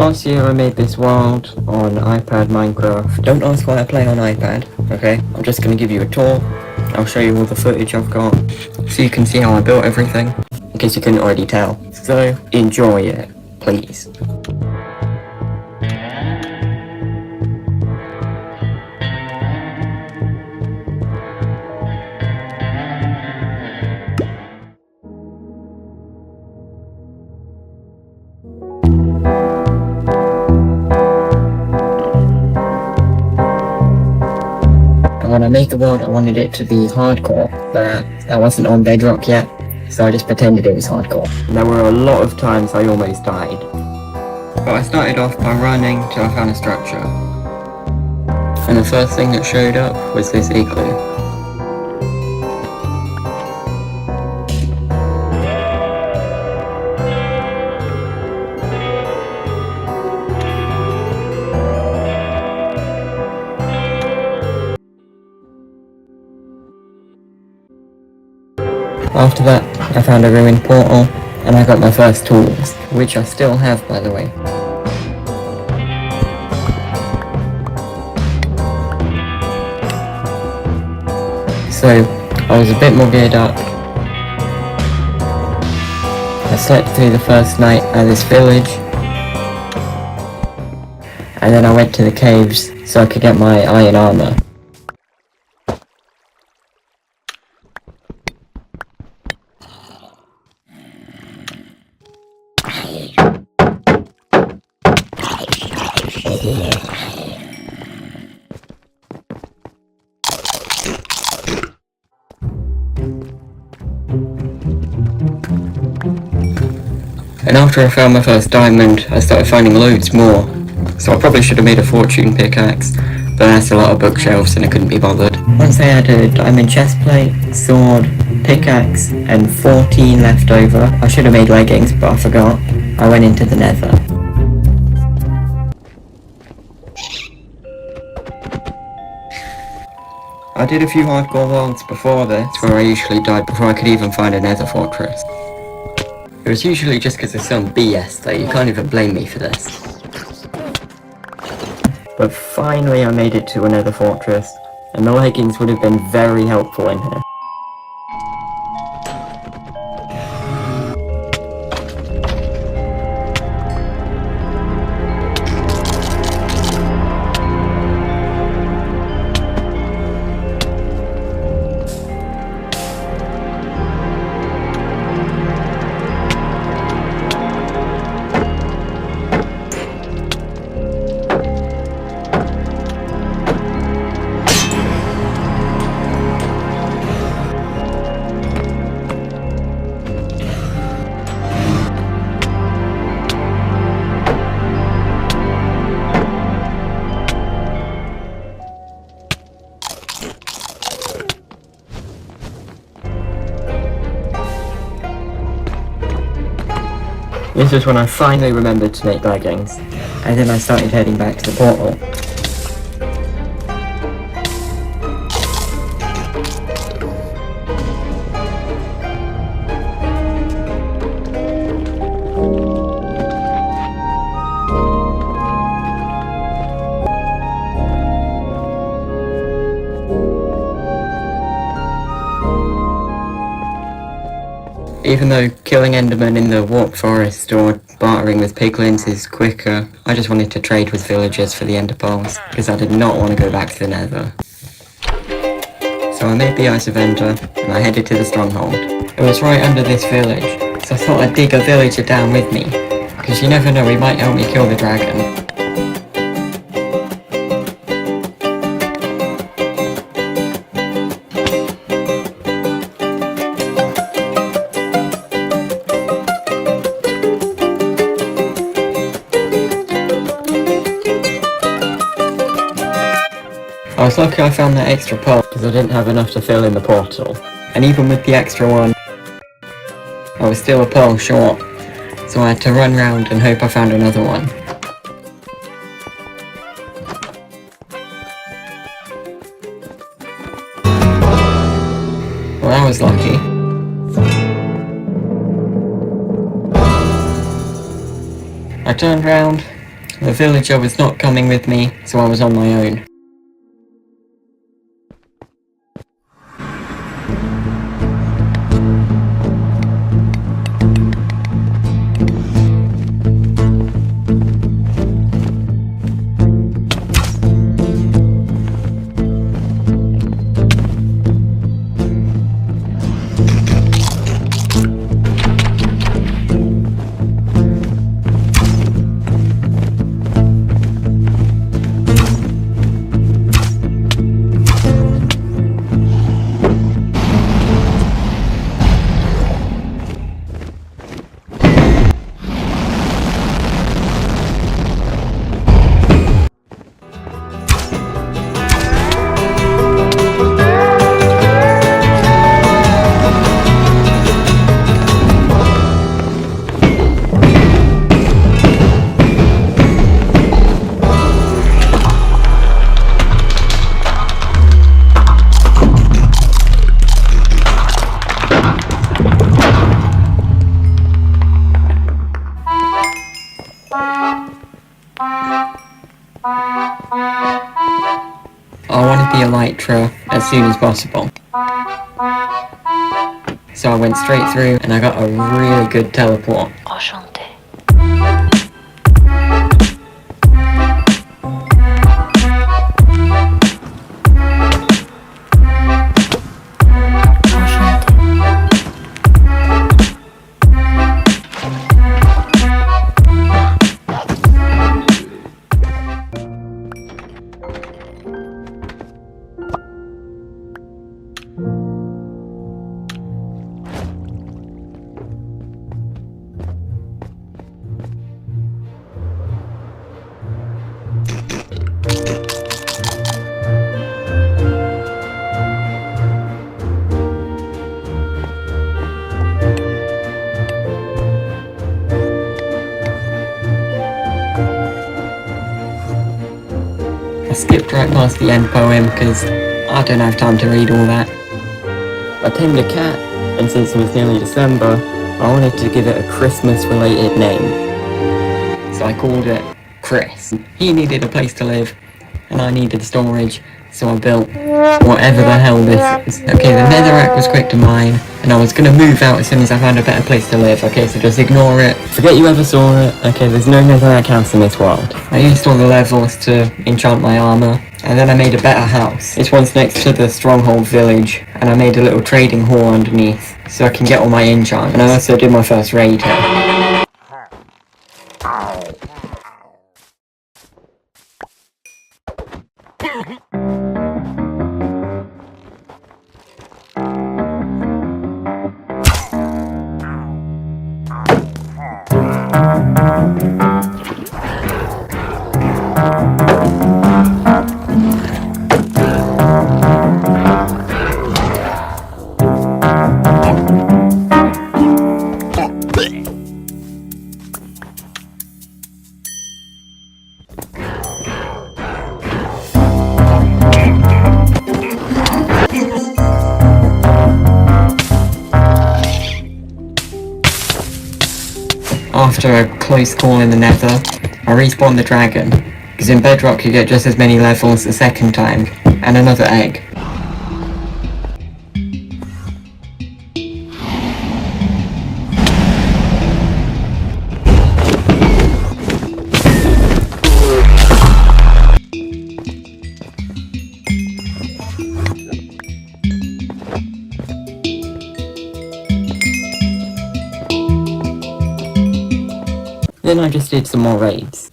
Last year I made this world on iPad Minecraft. Don't ask why I play on iPad, okay? I'm just gonna give you a tour. I'll show you all the footage I've got, so you can see how I built everything, in case you couldn't already tell. So, enjoy it, please. When I made the world, I wanted it to be hardcore, but that wasn't on Bedrock yet, so I just pretended it was hardcore. And there were a lot of times I almost died. But I started off by running till I found a structure. And the first thing that showed up was this igloo. After that, I found a ruined portal, and I got my first tools, which I still have, by the way. So, I was a bit more geared up. I slept through the first night at this village, and then I went to the caves so I could get my iron armor. And after I found my first diamond, I started finding loads more. So I probably should have made a fortune pickaxe, but that's a lot of bookshelves and I couldn't be bothered. Once I had a diamond chestplate, sword, pickaxe, and 14 left over, I should have made leggings, but I forgot. I went into the nether. I did a few hardcore worlds before this, where I usually died before I could even find a nether fortress. It was usually just because of some BS, though. You can't even blame me for this. But finally I made it to a nether fortress, and the leggings would have been very helpful in here. This was when I finally remembered to make leggings, and then I started heading back to the portal. Even though killing Endermen in the warp forest or bartering with piglins is quicker, I just wanted to trade with villagers for the ender pearls, because I did not want to go back to the nether. So I made the Ice of Ender, and I headed to the stronghold. It was right under this village, so I thought I'd dig a villager down with me, because you never know, he might help me kill the dragon. I was lucky I found that extra pearl because I didn't have enough to fill in the portal. And even with the extra one, I was still a pearl short, so I had to run round and hope I found another one. Well, I was lucky. I turned round, The villager was not coming with me, so I was on my own. I want to be a elytra as soon as possible. So I went straight through and I got a really good teleport. Enchanté. I skipped right past the end poem because I don't have time to read all that. I tamed a cat, and since it was nearly December, I wanted to give it a Christmas-related name. So I called it Chris. He needed a place to live, and I needed storage, so I built whatever the hell this is. Okay, the netherrack was quick to mine, and I was gonna move out as soon as I found a better place to live, okay, so just ignore it. Forget you ever saw it. Okay, there's no netherrack house in this world. I used all the levels to enchant my armor, and then I made a better house. This one's next to the stronghold village, and I made a little trading hall underneath, so I can get all my enchants. And I also did my first raid here. After a close call in the nether, I respawned the dragon, because in bedrock you get just as many levels the second time, and another egg. Then I just did some more raids.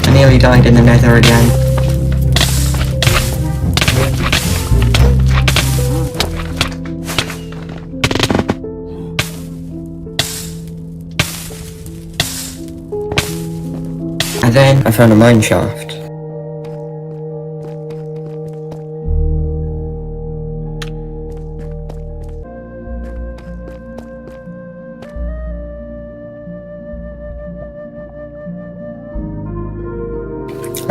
I nearly died in the nether again. And then I found a mine shaft.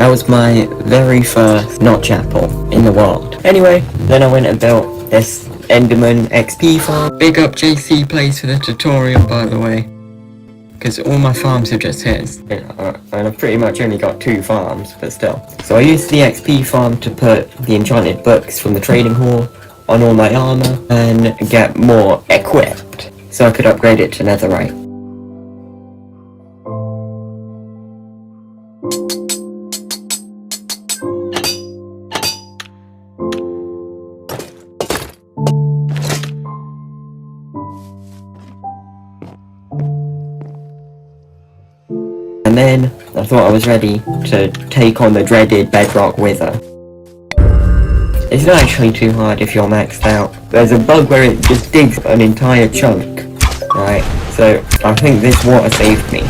That was my very first not chapel in the world. Anyway, then I went and built this Enderman XP farm. Big up JC Plays for the tutorial, by the way. Because all my farms are just his. And I've pretty much only got 2 farms, but still. So I used the XP farm to put the enchanted books from the trading hall on all my armor and get more equipped, so I could upgrade it to netherite. And then I thought I was ready to take on the dreaded bedrock wither. It's not actually too hard if you're maxed out. There's a bug where it just digs an entire chunk, right? So I think this water saved me.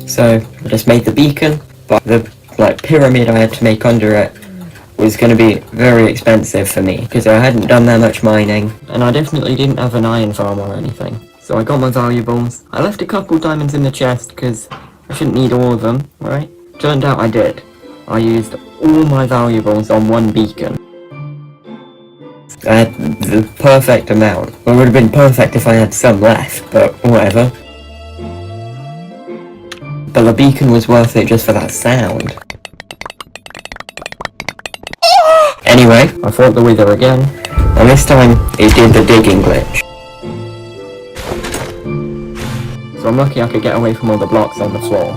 So I just made the beacon, but the pyramid I had to make under it was going to be very expensive for me because I hadn't done that much mining and I definitely didn't have an iron farm or anything. So I got my valuables. I left a couple diamonds in the chest because I shouldn't need all of them, right? Turned out I did. I used all my valuables on one beacon. I had the perfect amount. It would have been perfect if I had some left, but whatever. But the beacon was worth it just for that sound. Anyway, I fought the wither again, and this time it did the digging glitch. So I'm lucky I could get away from all the blocks on the floor.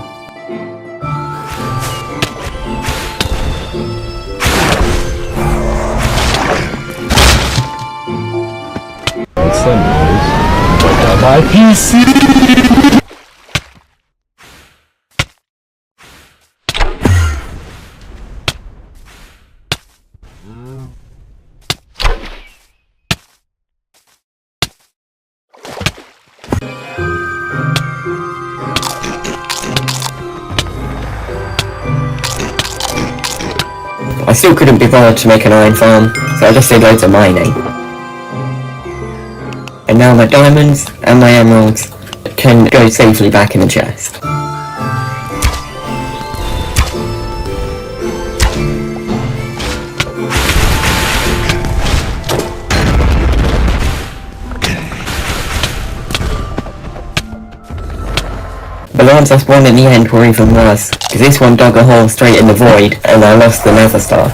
My PC! I still couldn't be bothered to make an iron farm, so I just did loads of mining. And now my diamonds and my emeralds can go safely back in the chest. But the ones I spawned in the end were even worse, because this one dug a hole straight in the void and I lost the nether star.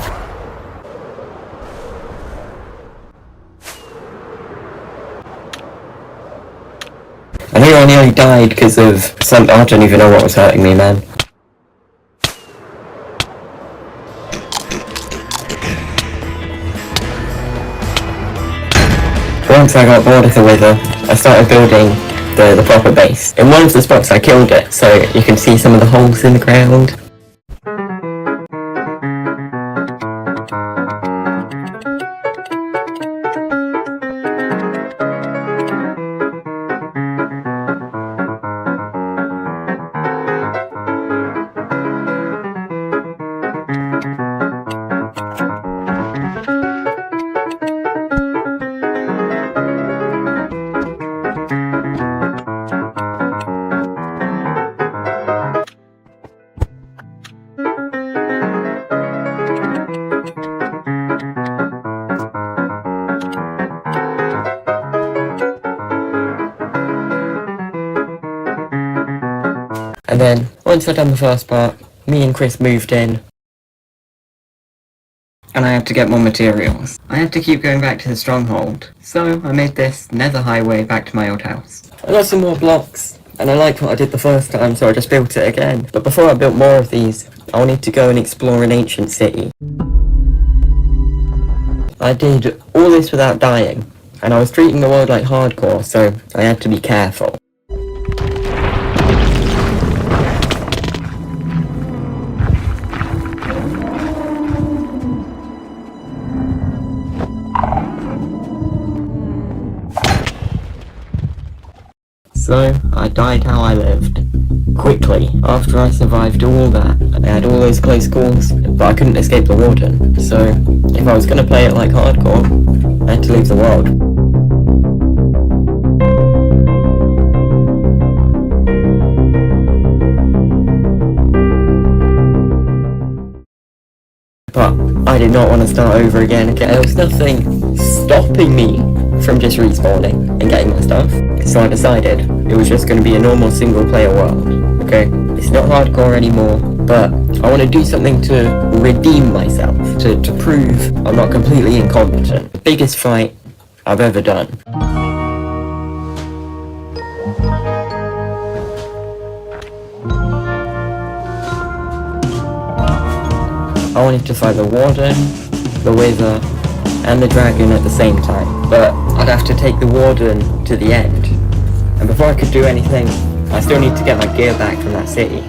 I think I nearly died because of some... I don't even know what was hurting me, man. Once I got bored of the wither, I started building the proper base. In one of the spots I killed it, so you can see some of the holes in the ground. And then, once I'd done the first part, me and Chris moved in. And I had to get more materials. I had to keep going back to the stronghold, so I made this nether highway back to my old house. I got some more blocks, and I liked what I did the first time, so I just built it again. But before I built more of these, I wanted to go and explore an ancient city. I did all this without dying, and I was treating the world like hardcore, so I had to be careful. So, I died how I lived. Quickly, after I survived all that. I had all those close calls, but I couldn't escape the warden. So, if I was gonna play it like hardcore, I had to leave the world. But I did not want to start over again. Okay, there was nothing stopping me from just respawning and getting my stuff. So I decided it was just going to be a normal single player world. Okay, it's not hardcore anymore, but I want to do something to redeem myself, to prove I'm not completely incompetent. The biggest fight I've ever done. I wanted to fight the warden, the wither, and the dragon at the same time, but I'd have to take the warden to the end. And before I could do anything, I still need to get my gear back from that city.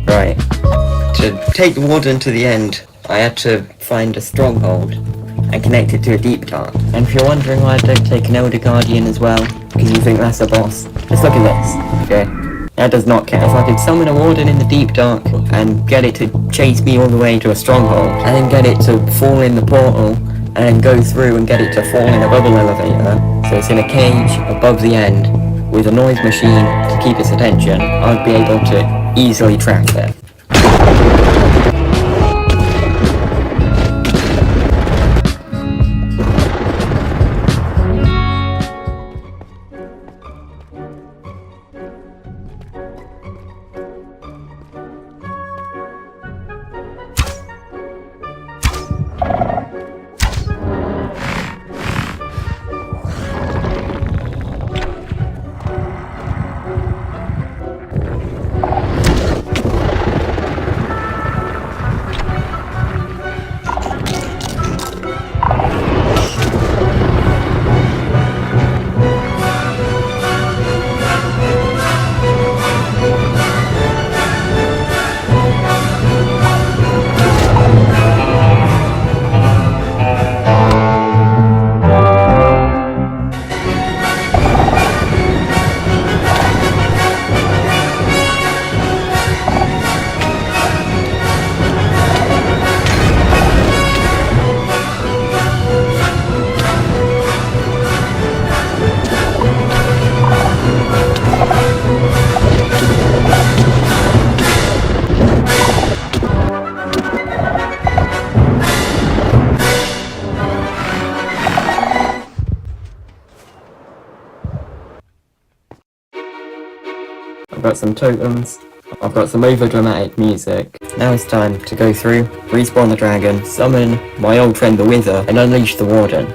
Right, to take the warden to the end, I had to find a stronghold and connect it to a deep dark. And if you're wondering why I don't take an Elder Guardian as well, because you think that's a boss, just look at this, okay? That does not count. If I could summon a warden in the deep dark and get it to chase me all the way to a stronghold, and then get it to fall in the portal, and then go through and get it to fall in a bubble elevator, so it's in a cage above the end, with a noise machine to keep its attention, I'd be able to easily track them. I've got some totems, I've got some over-dramatic music. Now it's time to go through, respawn the dragon, summon my old friend the Wither, and unleash the warden.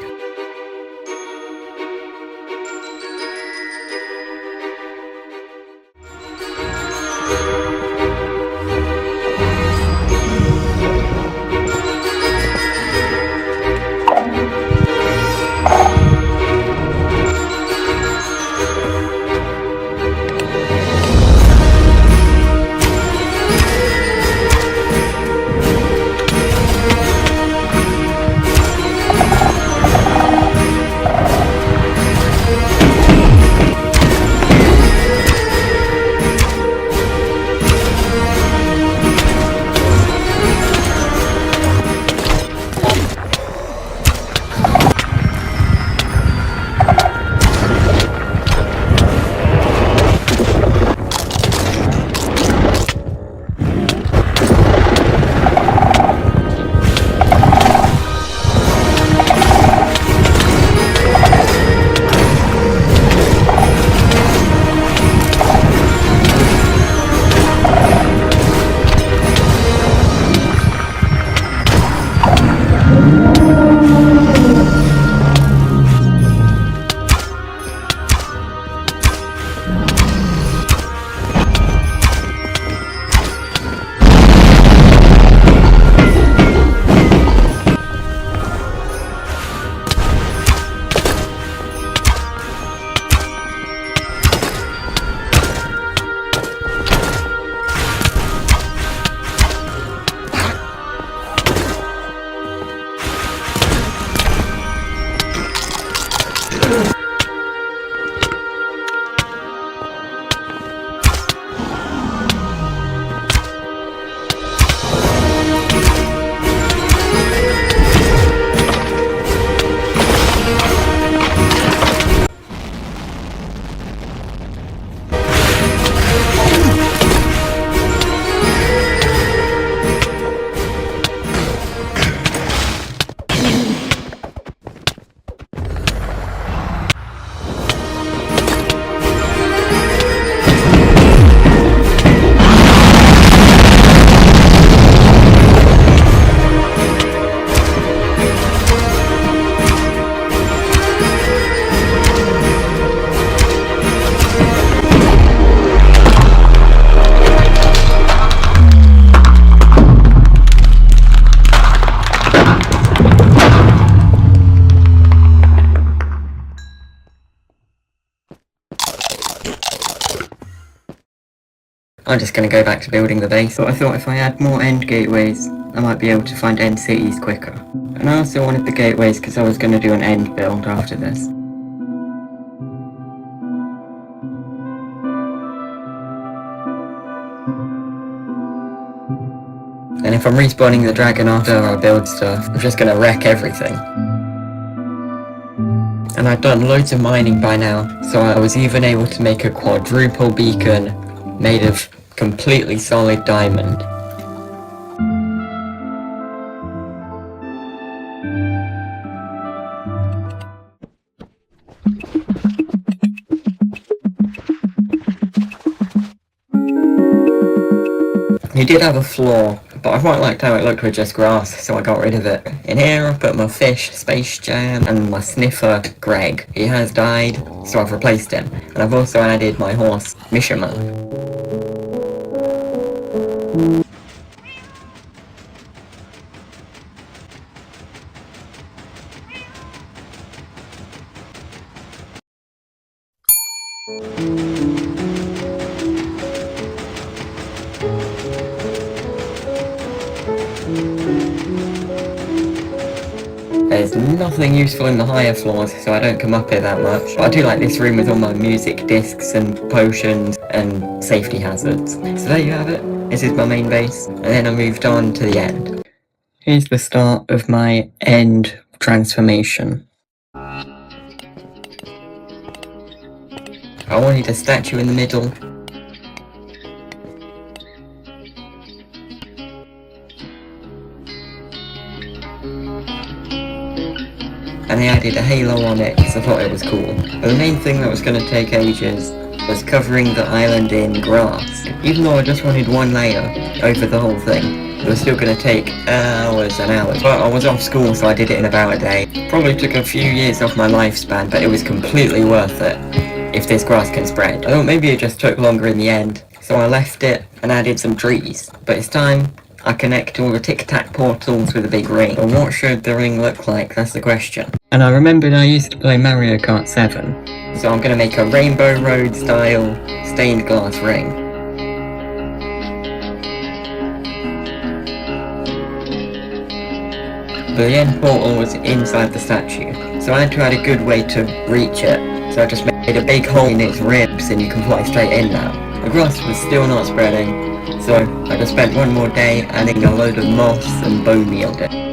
I'm just going to go back to building the base. But I thought if I had more end gateways, I might be able to find end cities quicker. And I also wanted the gateways because I was going to do an end build after this. And if I'm respawning the dragon after I build stuff, I'm just going to wreck everything. And I'd done loads of mining by now, so I was even able to make a quadruple beacon made of completely solid diamond. He did have a flaw, but I quite liked how it looked with just grass, so I got rid of it. In here I've put my fish, Space Jam, and my sniffer, Greg. He has died, so I've replaced him. And I've also added my horse, Mishima. There's nothing useful in the higher floors, so I don't come up here that much. But I do like this room with all my music discs and potions and safety hazards. So there you have it. This is my main base, and then I moved on to the end. Here's the start of my end transformation. I wanted a statue in the middle. And I added a halo on it because I thought it was cool. But the main thing that was going to take ages was covering the island in grass. Even though I just wanted one layer over the whole thing, it was still going to take hours and hours. But I was off school, so I did it in about a day. Probably took a few years off my lifespan, but it was completely worth it if this grass can spread. I thought maybe it just took longer in the end, so I left it and added some trees. But it's time I connect all the tic-tac portals with a big ring. But what should the ring look like? That's the question. And I remembered I used to play Mario Kart 7. So I'm going to make a Rainbow Road style stained glass ring. But the end portal was inside the statue, so I had to add a good way to reach it. So I just made a big hole in its ribs and you can fly straight in now. The grass was still not spreading, so I just spent one more day adding a load of moss and bone meal to it.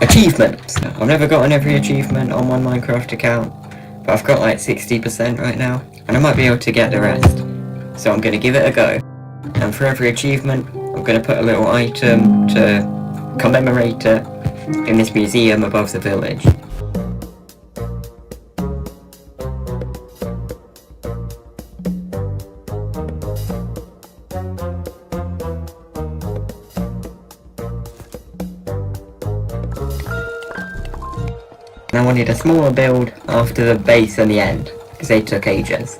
Achievements! I've never gotten every achievement on my Minecraft account, but I've got like 60% right now, and I might be able to get the rest. So I'm going to give it a go. And for every achievement, I'm going to put a little item to commemorate it in this museum above the village. And I wanted a smaller build after the base and the end, because they took ages.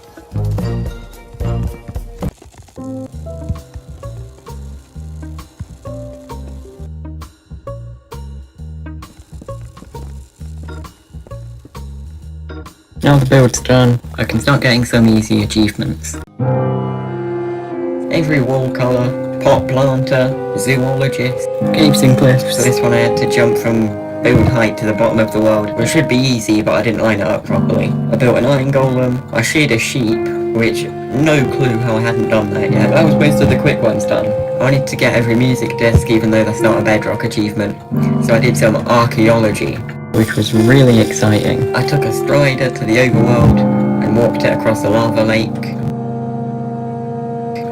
Now the build's done, I can start getting some easy achievements. Every wall colour, pot planter, zoologist, caves and cliffs. So this one I had to jump from build height to the bottom of the world, which should be easy, but I didn't line it up properly. I built an iron golem, I sheared a sheep, which no clue how I hadn't done that yet. That was most of the quick ones done. I wanted to get every music disc, even though that's not a bedrock achievement, so I did some archaeology, which was really exciting. I took a strider to the overworld and walked it across the lava lake.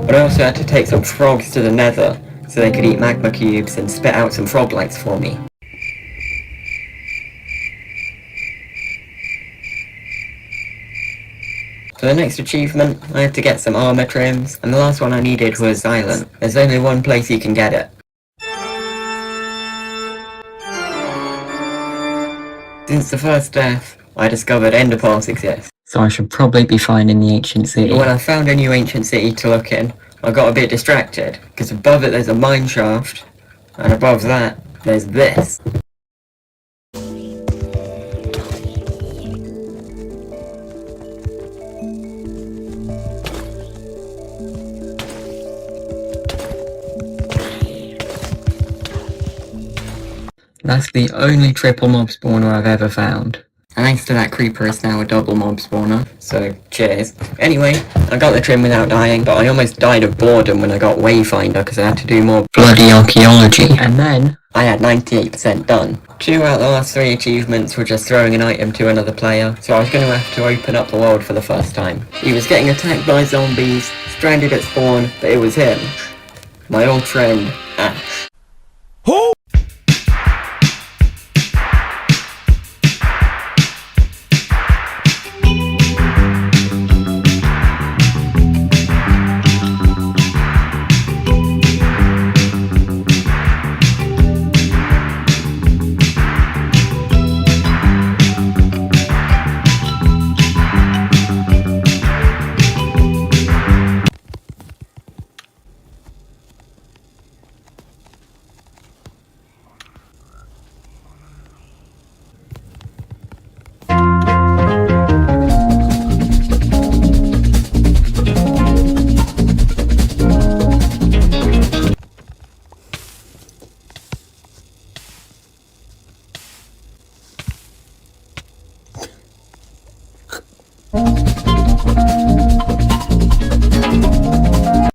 But I also had to take some frogs to the nether, so they could eat magma cubes and spit out some frog legs for me. For the next achievement, I had to get some armor trims, and the last one I needed was silent. There's only one place you can get it. Since the first death, I discovered ender pearls exist. So I should probably be fine in the ancient city. But when I found a new ancient city to look in, I got a bit distracted, because above it there's a mine shaft, and above that, there's this. That's the only triple mob spawner I've ever found. And thanks to that creeper, it's now a double mob spawner, so cheers. Anyway, I got the trim without dying, but I almost died of boredom when I got Wayfinder because I had to do more bloody archaeology. And then, I had 98% done. 2 out of the last 3 achievements were just throwing an item to another player, so I was going to have to open up the world for the first time. He was getting attacked by zombies, stranded at spawn, but it was him. My old friend, Ash. Who?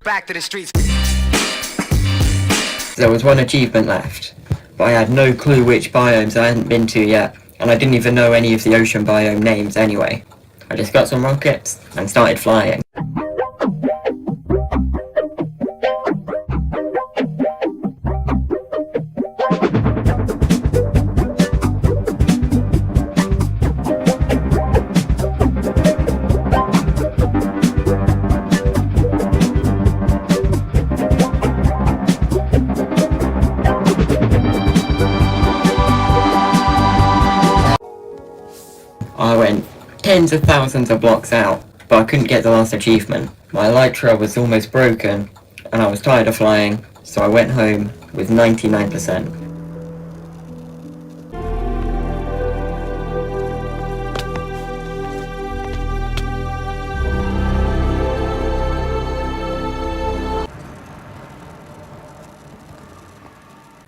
Back to the streets. There was one achievement left, but I had no clue which biomes I hadn't been to yet, and I didn't even know any of the ocean biome names anyway. I just got some rockets and started flying. I went tens of thousands of blocks out, but I couldn't get the last achievement. My elytra was almost broken, and I was tired of flying, so I went home with 99%.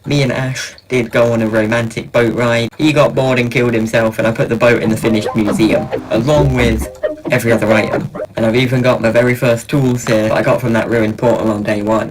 Me and Ash did go on a romantic boat ride. He got bored and killed himself, and I put the boat in the finished museum, along with every other item. And I've even got my very first tools here that I got from that ruined portal on day 1.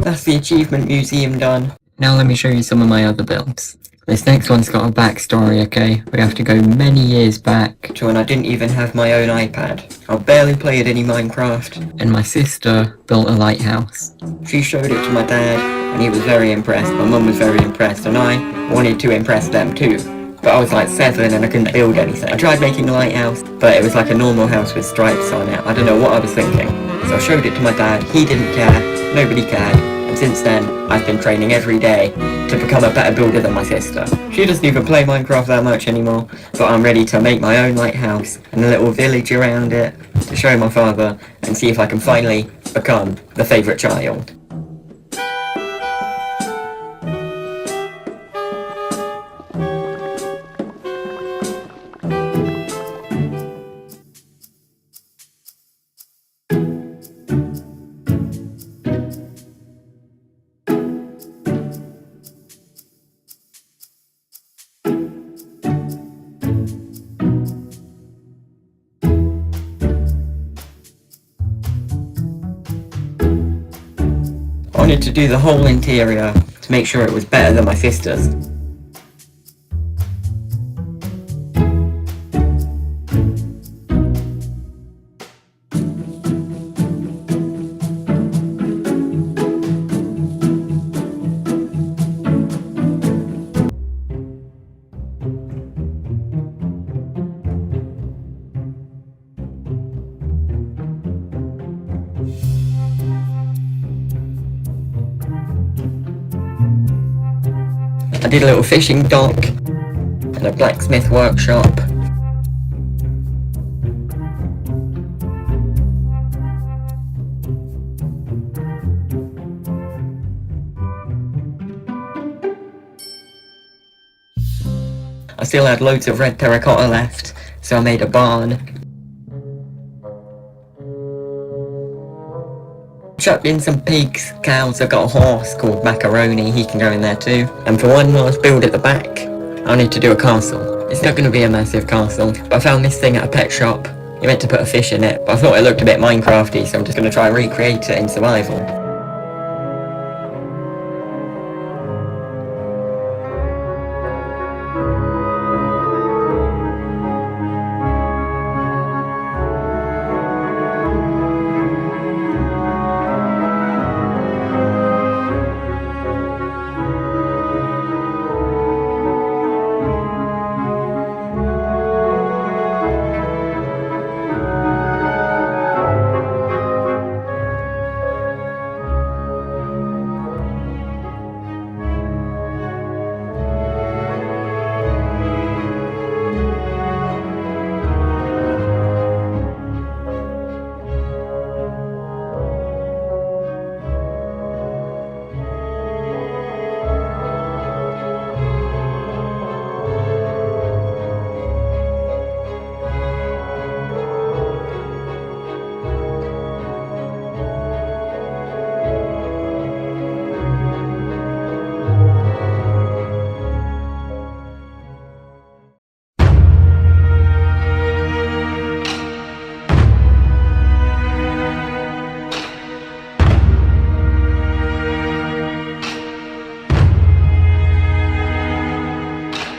That's the achievement museum done. Now let me show you some of my other builds. This next one's got a backstory, okay? We have to go many years back to when I didn't even have my own iPad. I barely played any Minecraft, and my sister built a lighthouse. She showed it to my dad, and he was very impressed. My mum was very impressed, and I wanted to impress them too. But I was like 7 and I couldn't build anything. I tried making a lighthouse, but it was like a normal house with stripes on it. I don't know what I was thinking. So I showed it to my dad, he didn't care, nobody cared. And since then, I've been training every day to become a better builder than my sister. She doesn't even play Minecraft that much anymore, but I'm ready to make my own lighthouse and a little village around it to show my father and see if I can finally become the favourite child. I wanted to do the whole interior to make sure it was better than my sister's. I did a little fishing dock and a blacksmith workshop. I still had loads of red terracotta left, so I made a barn. Chucked in some pigs, cows. I've got a horse called Macaroni, he can go in there too. And for one last build at the back, I need to do a castle. It's not going to be a massive castle, but I found this thing at a pet shop. You meant to put a fish in it, but I thought it looked a bit Minecrafty, so I'm just going to try and recreate it in survival.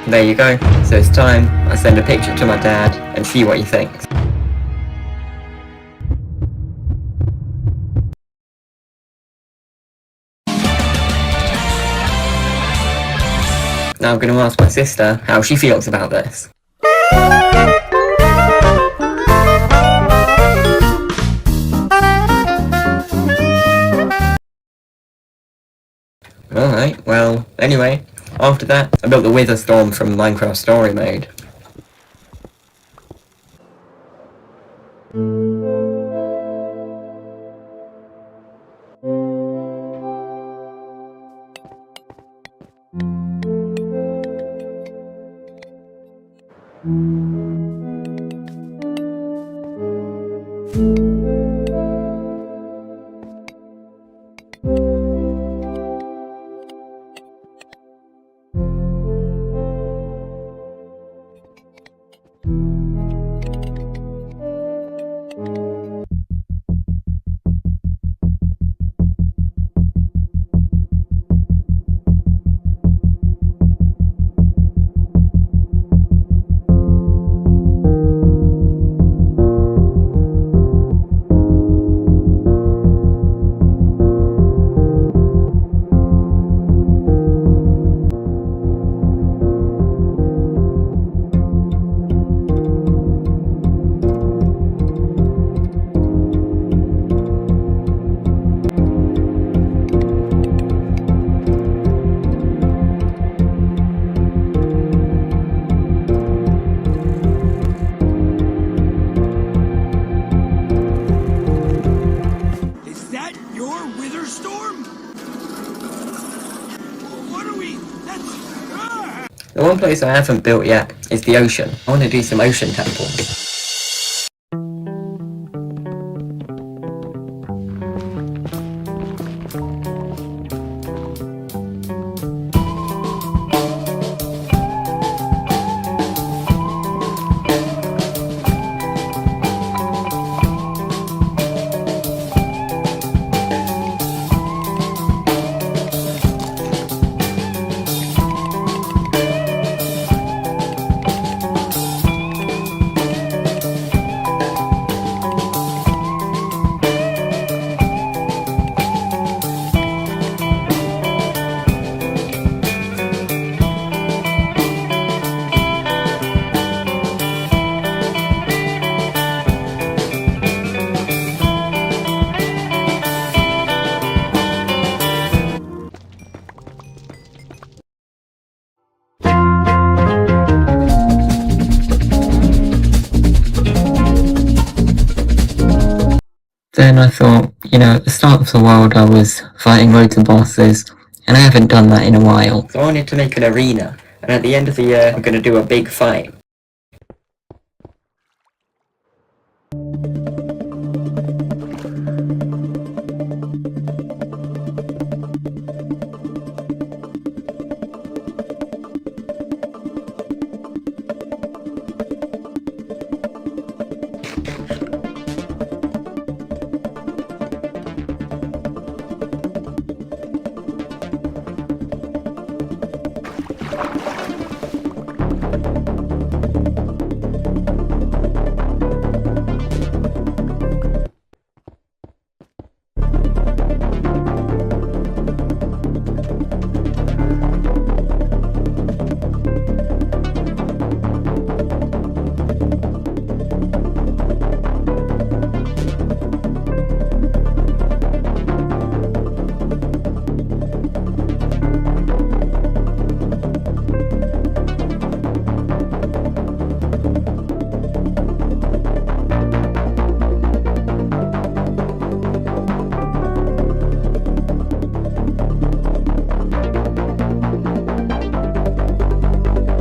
There you go, so it's time I send a picture to my dad and see what he thinks. Now I'm going to ask my sister how she feels about this. Alright, well, anyway, after that, I built the Wither Storm from Minecraft Story Mode. The one place I haven't built yet is the ocean. I want to do some ocean temples. Then I thought, at the start of the world I was fighting loads of bosses, and I haven't done that in a while. So I wanted to make an arena, and at the end of the year I'm going to do a big fight.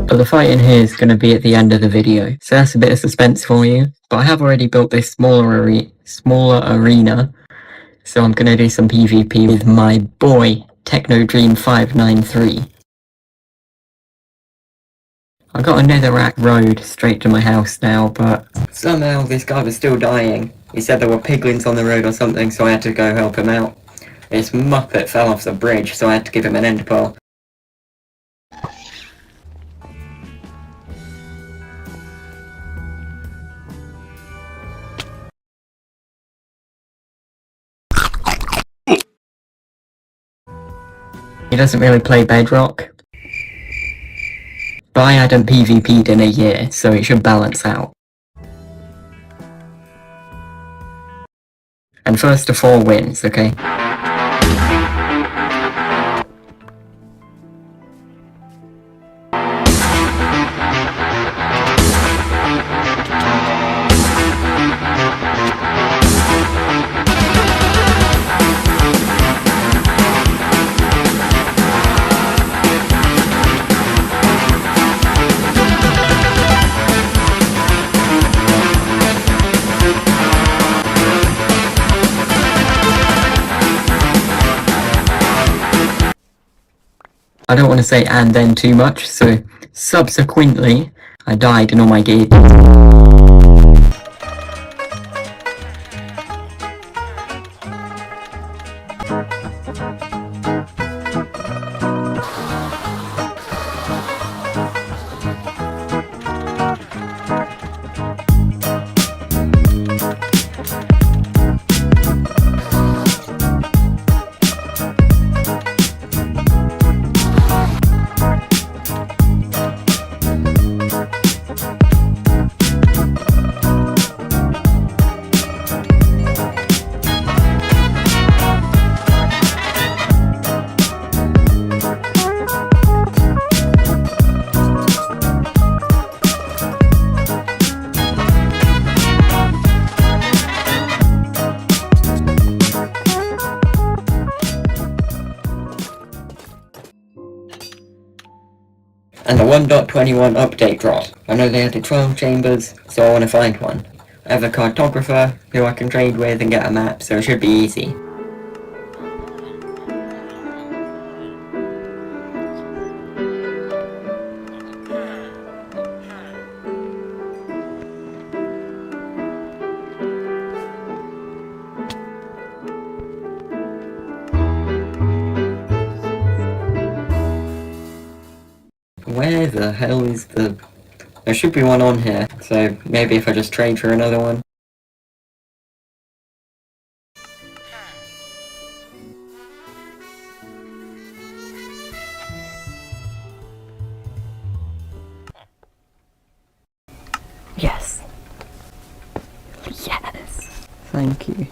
But the fight in here is going to be at the end of the video, so that's a bit of suspense for you. But I have already built this smaller arena, so I'm going to do some PvP with my boy, TechnoDream593. I got a netherrack road straight to my house now, but somehow this guy was still dying. He said there were piglins on the road or something, so I had to go help him out. This muppet fell off the bridge, so I had to give him an end pearl. He doesn't really play Bedrock, but I hadn't PvP'd in a year, so it should balance out. And first to 4 wins, okay? I don't want to say and then too much, so subsequently, I died in all my gear. And the 1.21 update dropped. I know they added 12 chambers, so I want to find one. I have a cartographer who I can trade with and get a map, so it should be easy. Where the hell is the... There should be one on here, so maybe if I just trade for another one. Yes. Yes. Thank you.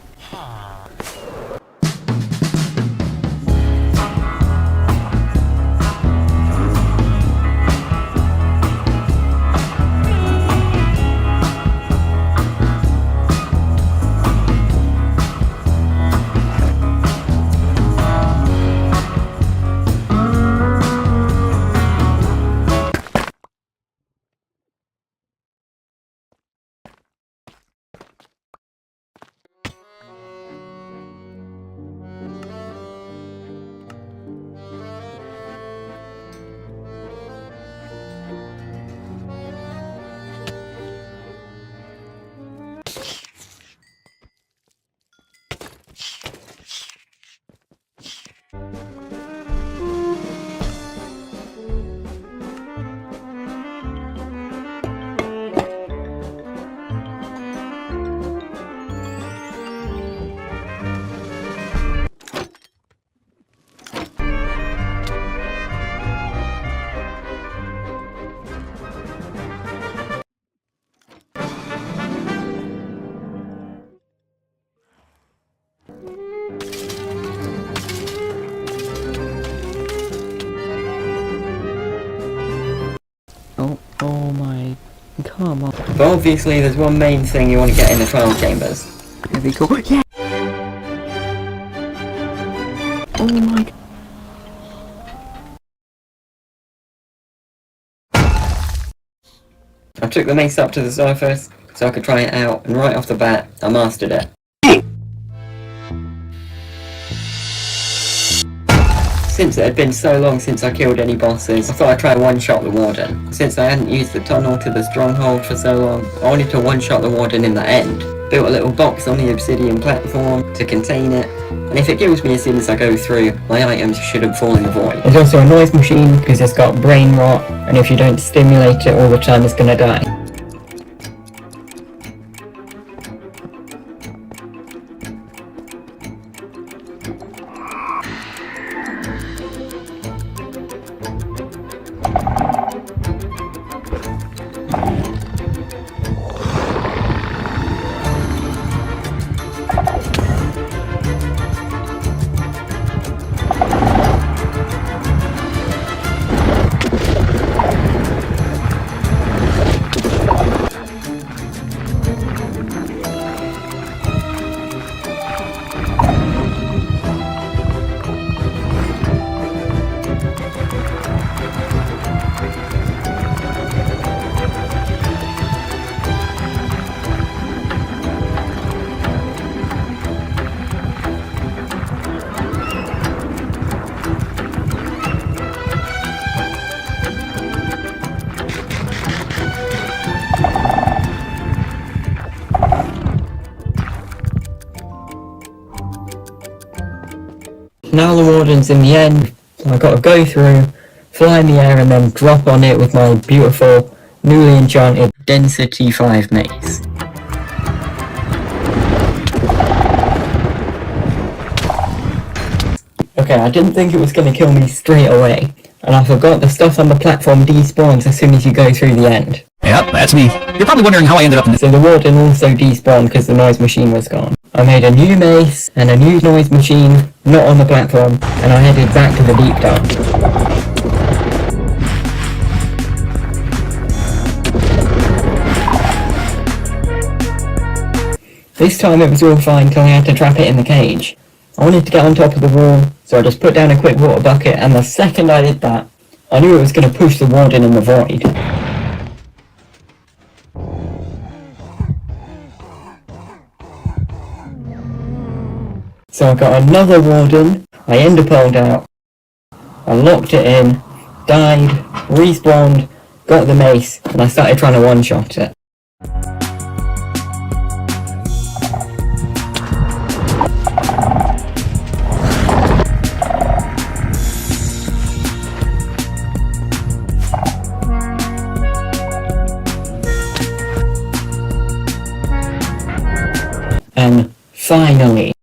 Come on. But obviously there's one main thing you want to get in the trial chambers. It'd be cool. Yeah! Oh my god. I took the mace up to the surface so I could try it out, and right off the bat, I mastered it. Since it had been so long since I killed any bosses, I thought I'd try one-shot the warden. Since I hadn't used the tunnel to the stronghold for so long, I wanted to one-shot the warden in the end. Built a little box on the obsidian platform to contain it, and if it kills me as soon as I go through, my items shouldn't fall in the void. There's also a noise machine because it's got brain rot, and if you don't stimulate it all the time, it's gonna die. Now the warden's in the end, so I've got to go through, fly in the air and then drop on it with my beautiful, newly enchanted Density 5 mace. Okay, I didn't think it was going to kill me straight away, and I forgot the stuff on the platform despawns as soon as you go through the end. Yep, that's me. You're probably wondering how I ended up in this. So the warden also despawned because the noise machine was gone. I made a new mace and a new noise machine, not on the platform, and I headed back to the deep dark. This time it was all fine till I had to trap it in the cage. I wanted to get on top of the wall, so I just put down a quick water bucket, and the second I did that, I knew it was going to push the warden in the void. So I got another warden, I enderpearled out, I locked it in, died, respawned, got the mace, and I started trying to one-shot it. And finally,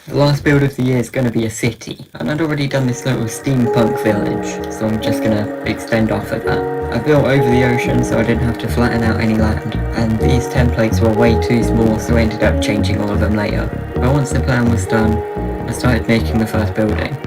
the last build of the year is going to be a city, and I'd already done this little steampunk village, so I'm just going to extend off of that. I built over the ocean so I didn't have to flatten out any land, and these templates were way too small, so I ended up changing all of them later. But once the plan was done, I started making the first building.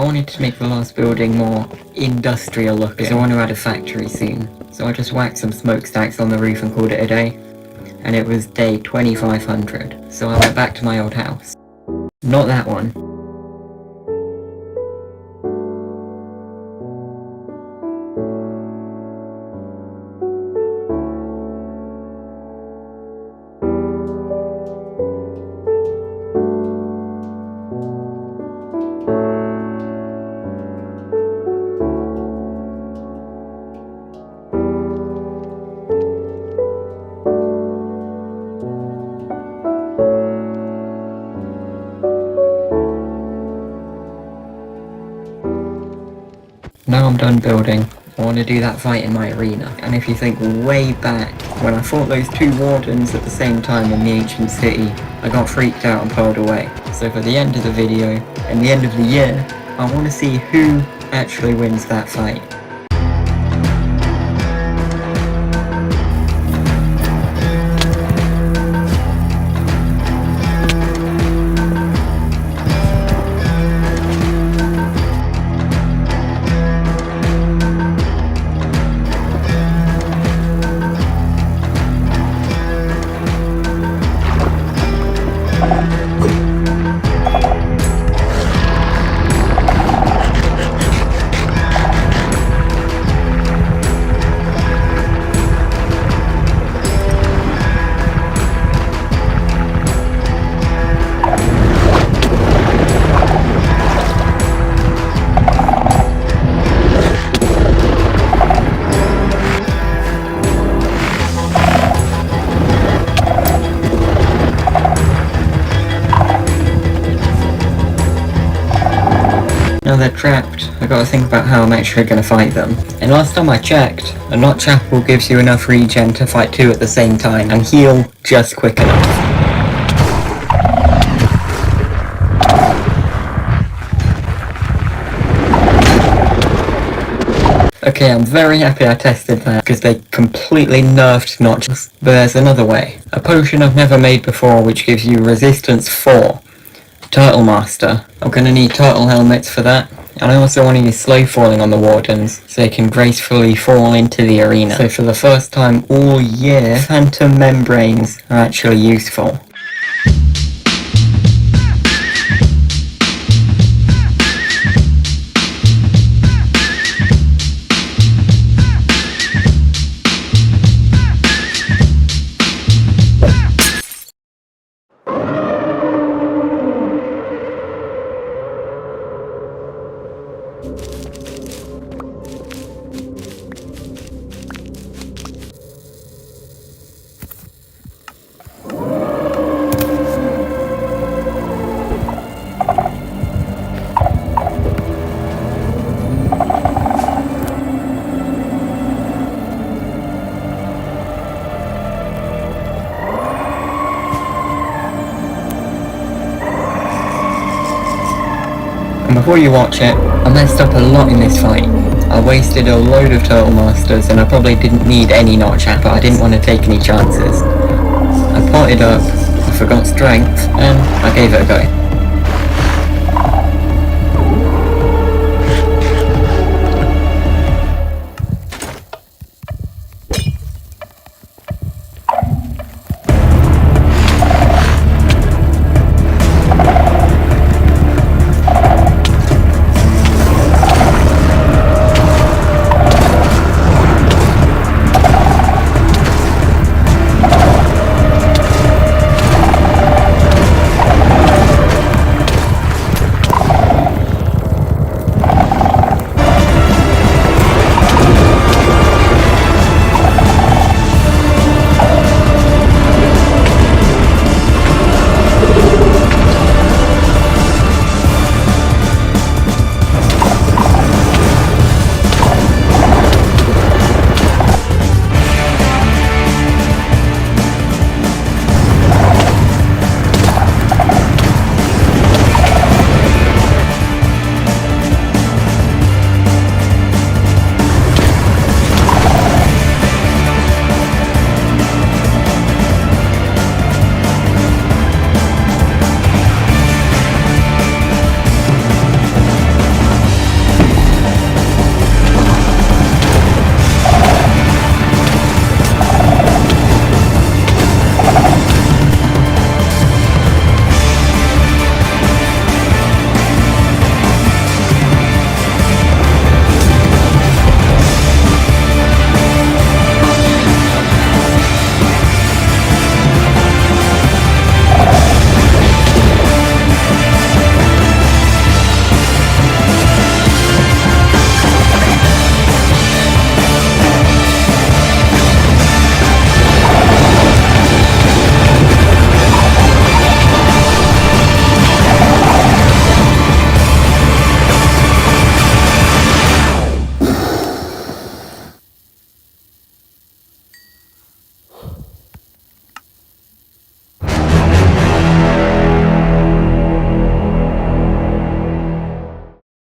wanted to make the last building more industrial looking, because I want to add a factory soon. So I just whacked some smokestacks on the roof and called it a day. And it was day 2500, so I went back to my old house. Not that one. Now I'm done building, I want to do that fight in my arena. And if you think way back, when I fought those two wardens at the same time in the ancient city, I got freaked out and pulled away. So for the end of the video, and the end of the year, I want to see who actually wins that fight. Now they're trapped, I gotta think about how I'm actually gonna fight them. And last time I checked, a notch apple gives you enough regen to fight two at the same time and heal just quick enough. Okay, I'm very happy I tested that, because they completely nerfed notches. But there's another way. A potion I've never made before which gives you resistance 4. Turtle Master. I'm going to need turtle helmets for that. And I also want to use slow falling on the wardens, so they can gracefully fall into the arena. So for the first time all year, phantom membranes are actually useful. And before you watch it, I messed up a lot in this fight. I wasted a load of Turtle Masters and I probably didn't need any notch apple. I didn't want to take any chances. I potted up, I forgot strength, and I gave it a go.